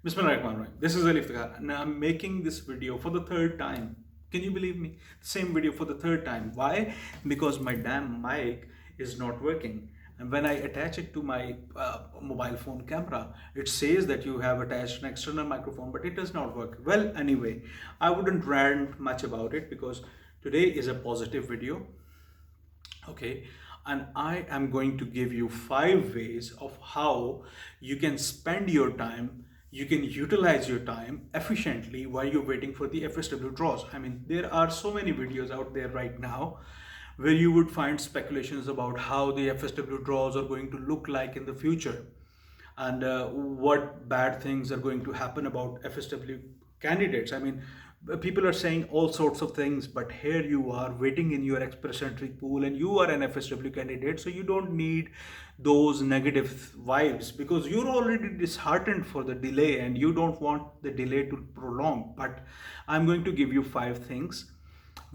Bismillahirrahmanirrahim. This is Ali Iftikhar. Now I'm making this video for the third time. Can you believe me? Same video for the third time. Why? Because my damn mic is not working. And when I attach it to my mobile phone camera, it says that you have attached an external microphone, but it does not work. Well, anyway, I wouldn't rant much about it because today is a positive video. Okay, and I am going to give you 5 ways of how you can spend your time, you can utilize your time efficiently while you're waiting for the FSW draws. I mean, there are so many videos out there right now where you would find speculations about how the FSW draws are going to look like in the future, and what bad things are going to happen about FSW candidates. I mean, people are saying all sorts of things, but here you are waiting in your express entry pool and you are an FSW candidate, so you don't need those negative vibes because you're already disheartened for the delay and you don't want the delay to prolong. But I'm going to give you 5 things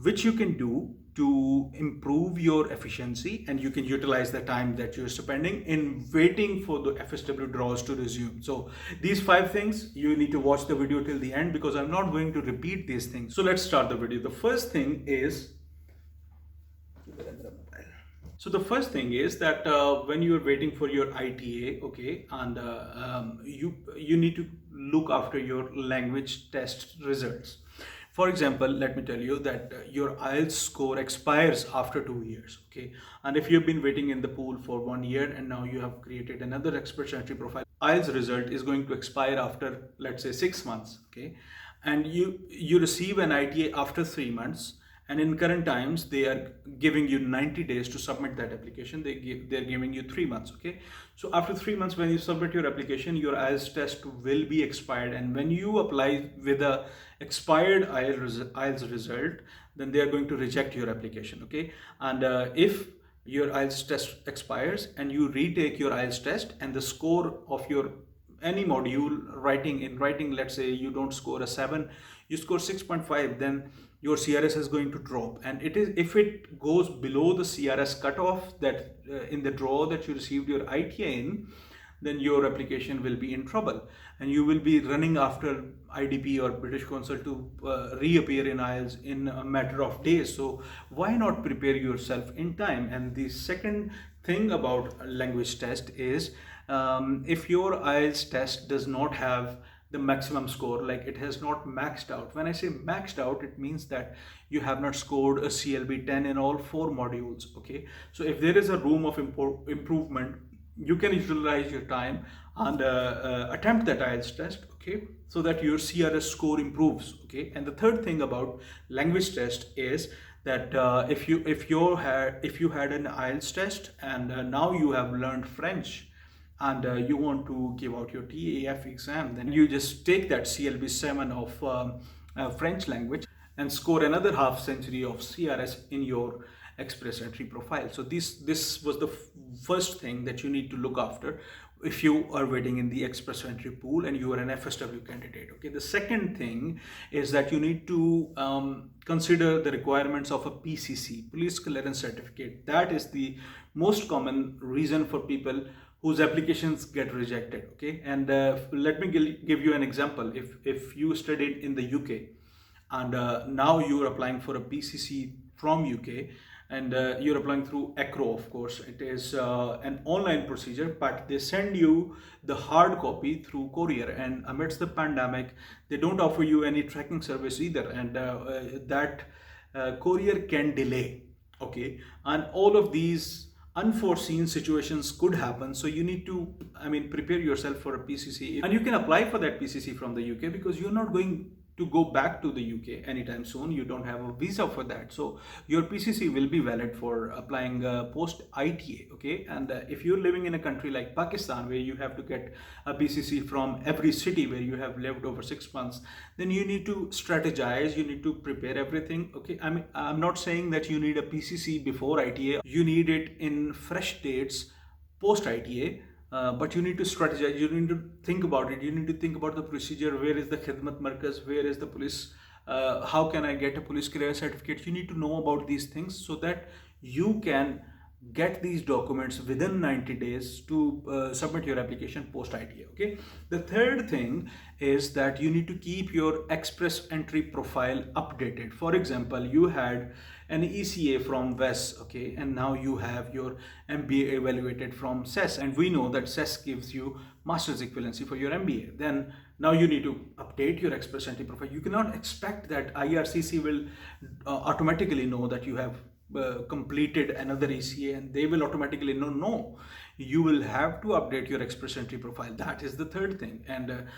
which you can do to improve your efficiency, and you can utilize the time that you're spending in waiting for the FSW draws to resume. So these 5 things, you need to watch the video till the end because I'm not going to repeat these things. So let's start the video. The first thing is that when you're waiting for your ITA, okay, and you need to look after your language test results. For example, let me tell you that your IELTS score expires after 2 years, okay? And if you've been waiting in the pool for 1 year and now you have created another express entry profile, IELTS result is going to expire after, let's say, 6 months, okay? And you receive an ITA after 3 months, and in current times they are giving you 90 days to submit that application. They're giving you 3 months, okay? So after 3 months, when you submit your application, your IELTS test will be expired, and when you apply with a expired IELTS result, then they are going to reject your application, okay? And if your IELTS test expires and you retake your IELTS test and the score of your any module writing, let's say you don't score a 7, you score 6.5, then your CRS is going to drop. And it is, if it goes below the CRS cutoff that in the draw that you received your ITA in, then your application will be in trouble and you will be running after IDP or British Council to reappear in IELTS in a matter of days. So why not prepare yourself in time? And the second thing about language test is if your IELTS test does not have the maximum score, like it has not maxed out. When I say maxed out, it means that you have not scored a CLB 10 in all 4 modules, okay? So if there is a room of improvement, you can utilize your time and attempt that IELTS test, okay, so that your CRS score improves, okay? And the third thing about language test is that if you had an IELTS test and now you have learned French and you want to give out your TAF exam, then you just take that CLB 7 of French language and score another half century of CRS in your express entry profile. So this was the first thing that you need to look after if you are waiting in the express entry pool and you are an FSW candidate, okay? The second thing is that you need to consider the requirements of a PCC, Police Clearance Certificate. That is the most common reason for people whose applications get rejected, okay? And let me give you an example. If you studied in the UK and now you're applying for a PCC from UK, and you're applying through ACRO, of course. It is an online procedure, but they send you the hard copy through courier, and amidst the pandemic, they don't offer you any tracking service either, and that courier can delay, okay? And all of these unforeseen situations could happen, so you need to, I mean, prepare yourself for a PCC, and you can apply for that PCC from the UK because you're not going to go back to the UK anytime soon. You don't have a visa for that, so your PCC will be valid for applying post ITA, okay? And if you're living in a country like Pakistan where you have to get a PCC from every city where you have lived over 6 months, then you need to strategize, you need to prepare everything, okay? I mean, I'm not saying that you need a PCC before ITA, you need it in fresh dates post ITA. But you need to strategize, you need to think about it, you need to think about the procedure. Where is the Khidmat Markaz, where is the police, how can I get a police clearance certificate? You need to know about these things so that you can get these documents within 90 days to submit your application post ITA. Okay. The third thing is that you need to keep your express entry profile updated. For example, you had an ECA from WES, okay, and now you have your MBA evaluated from CES, and we know that CES gives you master's equivalency for your MBA. Then now you need to update your express entry profile. You cannot expect that IRCC will automatically know that you have completed another ECA and they will automatically know. No, you will have to update your express entry profile. That is the third thing. And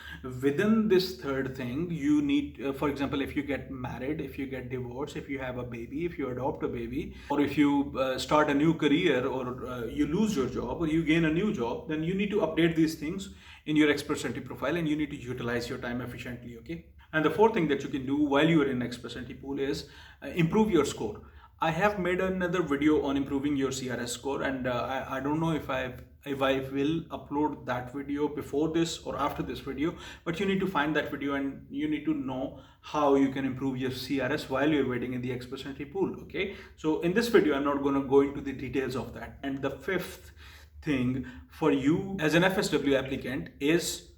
within this third thing, you need, for example, if you get married, if you get divorced, if you have a baby, if you adopt a baby, or if you start a new career, or you lose your job, or you gain a new job, then you need to update these things in your express entry profile, and you need to utilize your time efficiently. Okay. And the fourth thing that you can do while you are in express entry pool is improve your score. I have made another video on improving your CRS score, and I don't know if I will upload that video before this or after this video, but you need to find that video and you need to know how you can improve your CRS while you're waiting in the express entry pool. Okay, so in this video I'm not going to go into the details of that. And the fifth thing for you as an FSW applicant is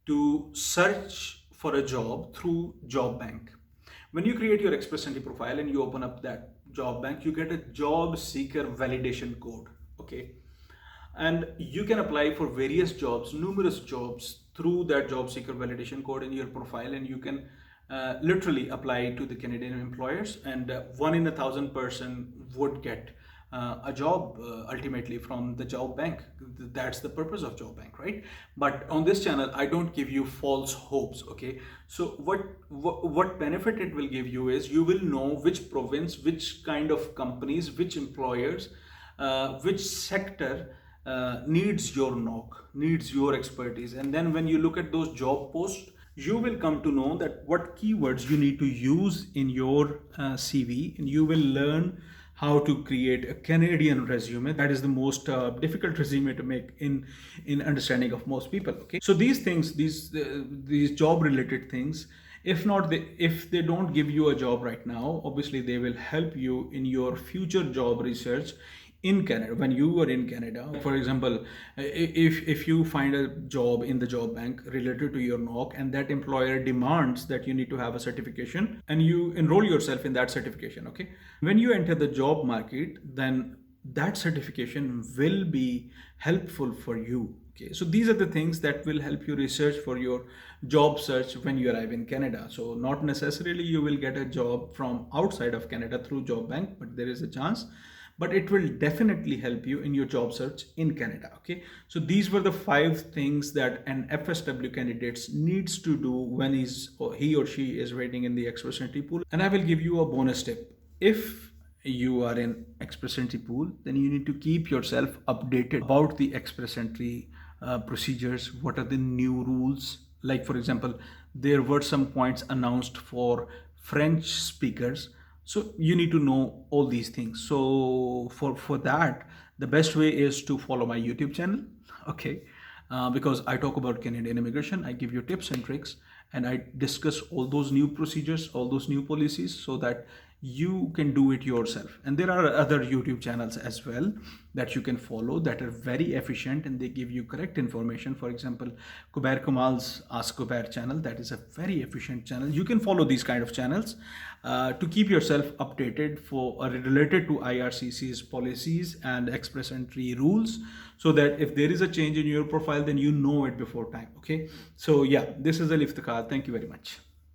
to search for a job through job bank. When you create your express entry profile and you open up that job bank, you get a job seeker validation code. Okay, and you can apply for various jobs, numerous jobs, through that job seeker validation code in your profile, and you can literally apply to the Canadian employers, and 1 in 1,000 person would get a job ultimately from the job bank. That's the purpose of job bank, right? But on this channel I don't give you false hopes. Okay, so what benefit it will give you is you will know which province, which kind of companies, which employers, which sector needs your knock, needs your expertise. And then when you look at those job posts, you will come to know that what keywords you need to use in your CV, and you will learn how to create a Canadian resume. That is the most difficult resume to make in understanding of most people. Okay, so these things, these job related things, if they don't give you a job right now, obviously they will help you in your future job research in Canada when you are in Canada. For example, if you find a job in the job bank related to your knock, and that employer demands that you need to have a certification, and you enroll yourself in that certification. Okay, when you enter the job market, then that certification will be helpful for you. Okay, so these are the things that will help you research for your job search when you arrive in Canada. So not necessarily you will get a job from outside of Canada through job bank, but there is a chance. But it will definitely help you in your job search in Canada. Okay, so these were the 5 things that an FSW candidates needs to do when he or she is waiting in the express entry pool. And I will give you a bonus tip. If you are in express entry pool, then you need to keep yourself updated about the express entry procedures. What are the new rules? Like, for example, there were some points announced for French speakers, so you need to know all these things. So for that, the best way is to follow my YouTube channel. Okay, because I talk about Canadian immigration, I give you tips and tricks, and I discuss all those new procedures, all those new policies, so that you can do it yourself. And there are other YouTube channels as well that you can follow that are very efficient and they give you correct information. For example, Kubair Kamal's Ask Kubair channel, that is a very efficient channel. You can follow these kind of channels to keep yourself updated for related to IRCC's policies and express entry rules, so that if there is a change in your profile, then you know it before time. Okay, so yeah, this is Alif Takal. Thank you very much.